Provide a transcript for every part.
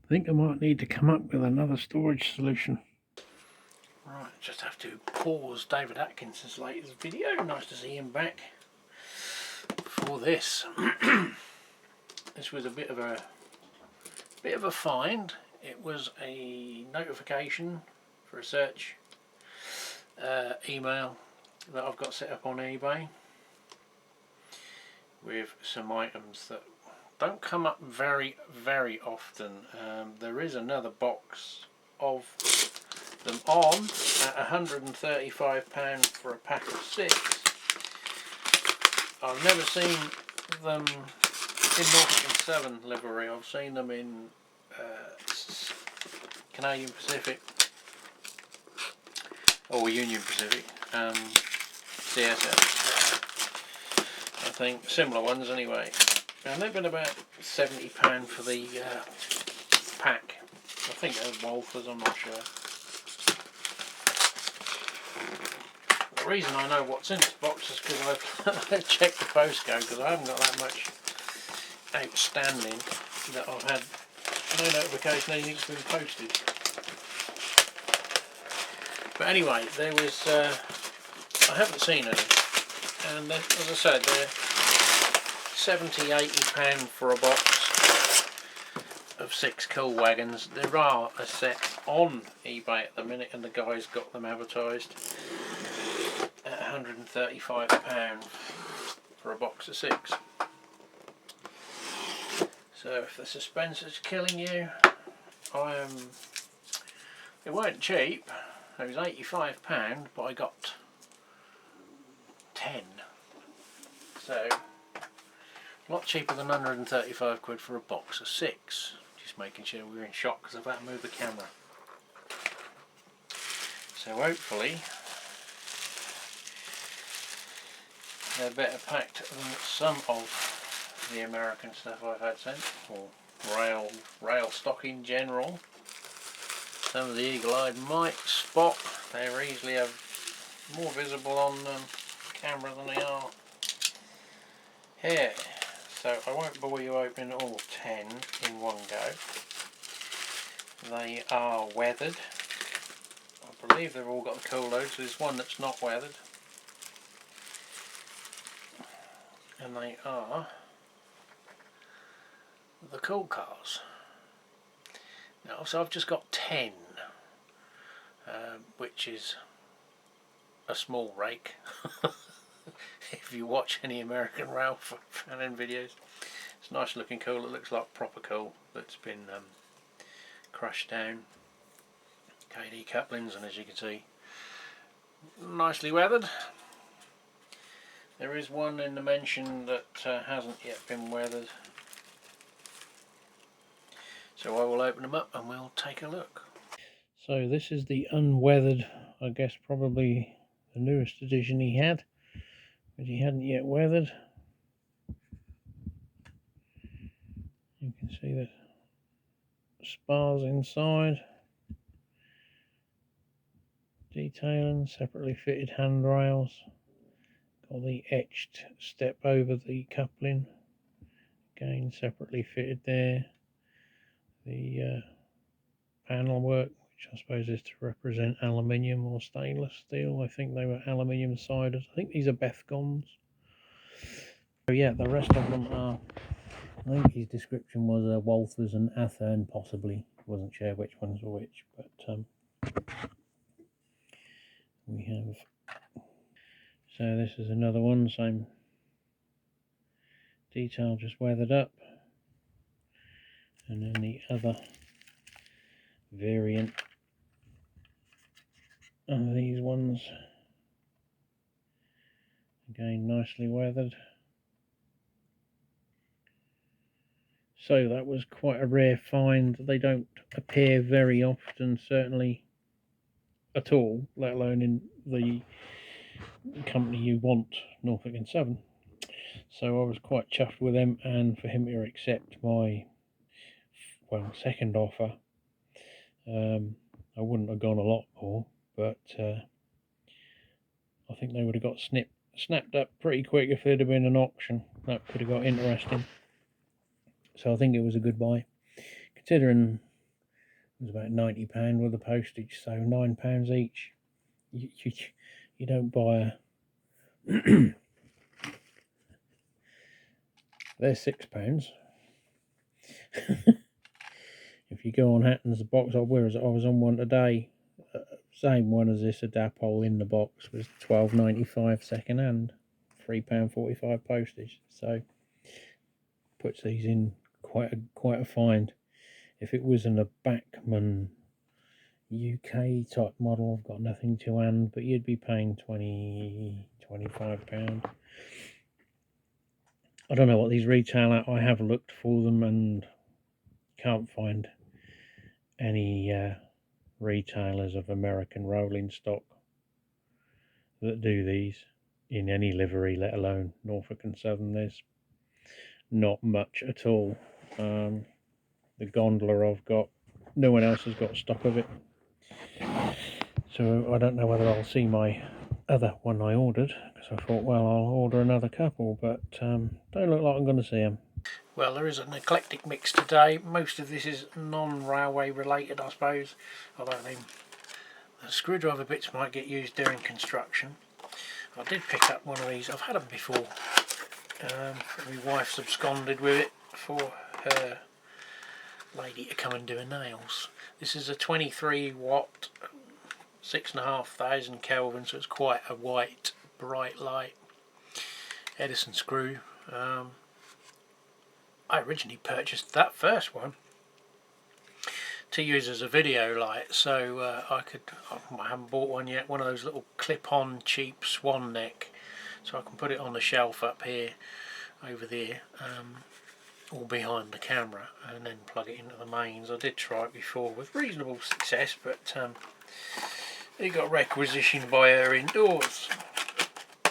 I think I might need to come up with another storage solution. Right, just have to pause David Atkinson's latest video. Nice to see him back for this. This was a bit of a find. It was a notification for a search email that I've got set up on eBay with some items that don't come up very often. There is another box of them on at £135 for a pack of 6. I've never seen them in Norfolk 7 livery. I've seen them in Canadian Pacific or Union Pacific, CSL. I think similar ones anyway. And they've been about £70 for the pack. I think they're Wolfers, I'm not sure. The reason I know what's in this box is because I've checked the postcode, because I haven't got that much outstanding that I've had no notification anything's been posted. But anyway, there was I haven't seen any, and as I said, they're £70–80 for a box of 6 cool wagons. There are a set on eBay at the minute, and the guy's got them advertised at £135 for a box of 6. So if the suspense is killing you, it weren't cheap. It was £85, but I got 10. So a lot cheaper than 135 quid for a box of 6. Just making sure we were in shot because I've had to move the camera. So hopefully they're better packed than some of the American stuff I've had sent, or rail stock in general. Some of the eagle-eyed might spot. They're easily more visible on camera than they are here. So I won't bore you opening all 10 in one go. They are weathered. I believe they've all got the cool loads. There's one that's not weathered. And they are the cool cars. Now, so I've just got 10, which is a small rake. If you watch any American rail fanning videos, it's nice looking coal. It looks like proper coal that's been crushed down. KD couplings, and as you can see, nicely weathered. There is one in the mention that hasn't yet been weathered. So I will open them up and we'll take a look. So this is the unweathered, I guess probably the newest edition he had, but he hadn't yet weathered. You can see the spars inside. Detailing, separately fitted handrails. Got the etched step over the coupling. Again, separately fitted there. The panel work, which I suppose is to represent aluminium or stainless steel. I think they were aluminium sided. I think these are Bethgons. So yeah, the rest of them are, I think his description was Walthers and Athearn possibly. Wasn't sure which ones were which, but we have. So this is another one, same detail, just weathered up. And then the other variant of these ones, again nicely weathered. So that was quite a rare find. They don't appear very often, certainly at all, let alone in the company you want, Norfolk and Southern. So I was quite chuffed with them, and for him to accept my second offer. I wouldn't have gone a lot more, but I think they would have got snapped up pretty quick if there'd have been an auction. That could have got interesting. So I think it was a good buy, considering was about £90 worth of postage, so £9 each. You don't buy a they're £6. If you go on Hatton's, the box I was on one today, same one as this, a Dapol in the box, was £12.95 second hand, £3.45 postage. So puts these in quite a find. If it was in a Bachmann UK type model, I've got nothing to hand, but you'd be paying £25. I don't know what these retail at. I have looked for them and can't find any retailers of American rolling stock that do these in any livery, let alone Norfolk and Southern. There's not much at all. The gondola I've got, no one else has got stock of it, so I don't know whether I'll see my other one I ordered, because I thought, well, I'll order another couple, but don't look like I'm going to see them. Well, there is an eclectic mix today. Most of this is non-railway related, I suppose, although the screwdriver bits might get used during construction. I did pick up one of these. I've had them before. My wife's absconded with it for her lady to come and do her nails. This is a 23 watt, 6,500 Kelvin, so it's quite a white, bright light Edison screw. I originally purchased that first one to use as a video light, so I haven't bought one yet, one of those little clip-on cheap swan neck, so I can put it on the shelf up here, over there, or behind the camera, and then plug it into the mains. I did try it before with reasonable success, but it got requisitioned by her indoors,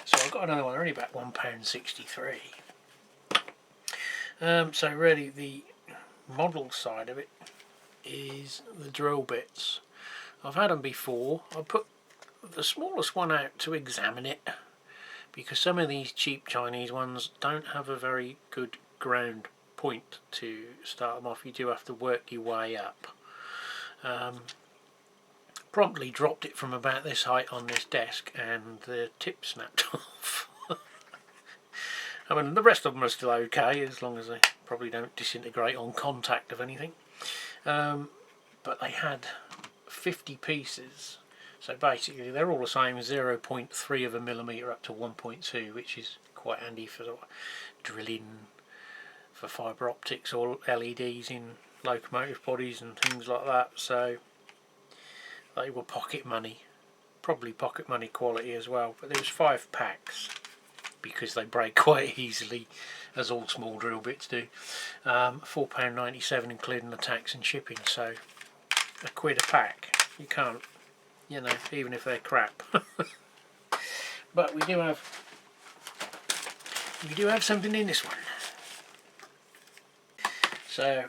so I got another one. They're only about £1.63. So really the model side of it is the drill bits. I've had them before. I put the smallest one out to examine it, because some of these cheap Chinese ones don't have a very good ground point to start them off. You do have to work your way up. Promptly dropped it from about this height on this desk and the tip snapped off. I mean, the rest of them are still okay, as long as they probably don't disintegrate on contact of anything. But they had 50 pieces, so basically they're all the same, 0.3 of a millimetre up to 1.2, which is quite handy for drilling for fibre optics or LEDs in locomotive bodies and things like that. So they were pocket money, probably pocket money quality as well. But there was 5 packs, because they break quite easily, as all small drill bits do. £4.97 including the tax and shipping, so £1 a pack. You can't, you know, even if they're crap. But we do have something in this one. So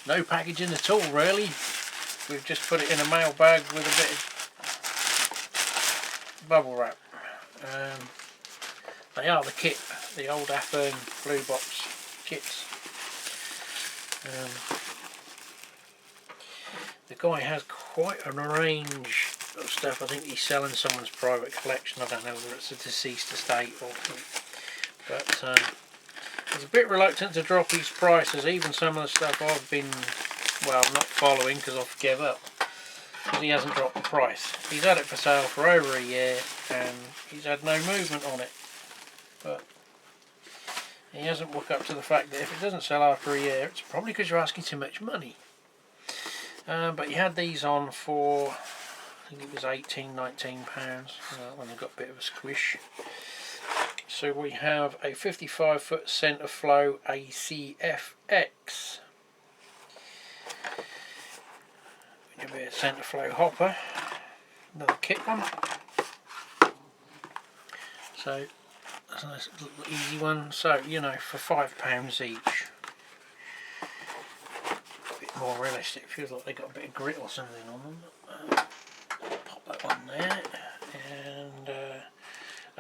no packaging at all really. We've just put it in a mail bag with a bit of bubble wrap. They are the kit, the old Athearn blue box kits. The guy has quite an range of stuff. I think he's selling someone's private collection. I don't know whether it's a deceased estate or something, but he's a bit reluctant to drop his prices. Even some of the stuff I've been, well, not following because I've given up, because he hasn't dropped the price. He's had it for sale for over a year and he's had no movement on it. But he hasn't woke up to the fact that if it doesn't sell after a year, it's probably because you're asking too much money. But he had these on for, I think it was £18, £19, when they got a bit of a squish. So we have a 55-foot centre flow ACFX. A bit of centre flow hopper, another kit one. So that's a nice little easy one. So, you know, for £5 each, a bit more realistic. Feels like they got a bit of grit or something on them. Pop that one there, and a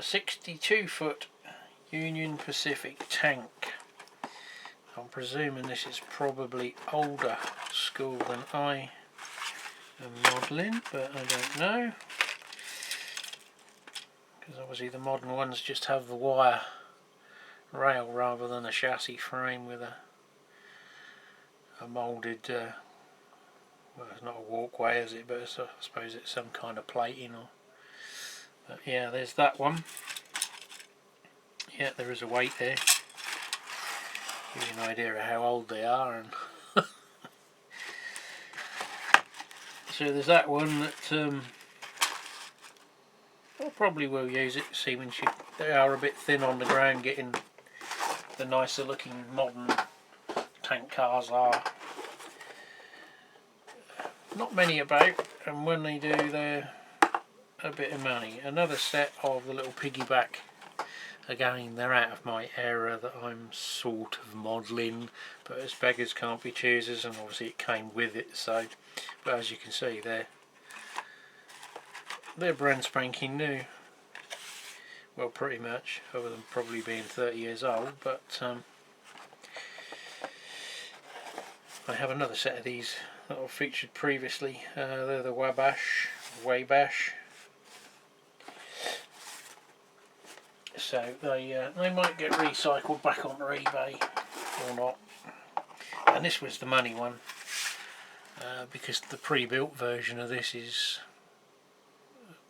62-foot Union Pacific tank. I'm presuming this is probably older school than I am modelling, but I don't know, because obviously the modern ones just have the wire rail rather than a chassis frame with a moulded, well, it's not a walkway, is it, but I suppose it's some kind of plating. But yeah, there's that one. Yeah, there is a weight there. Give you an idea of how old they are. And so there's that one that I probably will use it, see when they are a bit thin on the ground, getting the nicer looking modern tank cars are. Not many about, and when they do, they're a bit of money. Another set of the little piggyback. Again, they're out of my era that I'm sort of modelling, but as beggars can't be choosers, and obviously it came with it. So, but as you can see, they're brand spanking new. Well, pretty much, other than probably being 30 years old. But I have another set of these that I've featured previously. They're the Wabash. So they might get recycled back onto eBay or not. And this was the money one, because the pre-built version of this is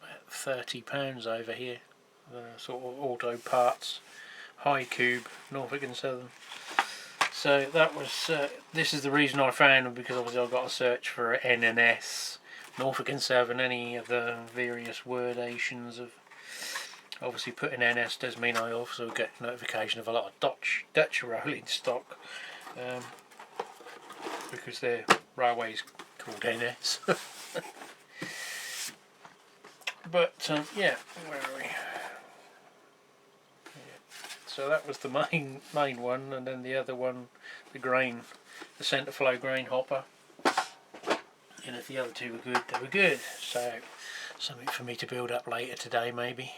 about £30 over here. The sort of auto parts, high cube, Norfolk and Southern. So that was, this is the reason I found them, because obviously I've got to search for N and S, Norfolk and Southern, any of the various wordations of, obviously putting NS does mean I also get notification of a lot of Dutch rolling stock, because their railway's called NS. But yeah, where are we? So that was the main one, and then the other one, the centre flow grain hopper. And if the other two were good, they were good. So something for me to build up later today, maybe.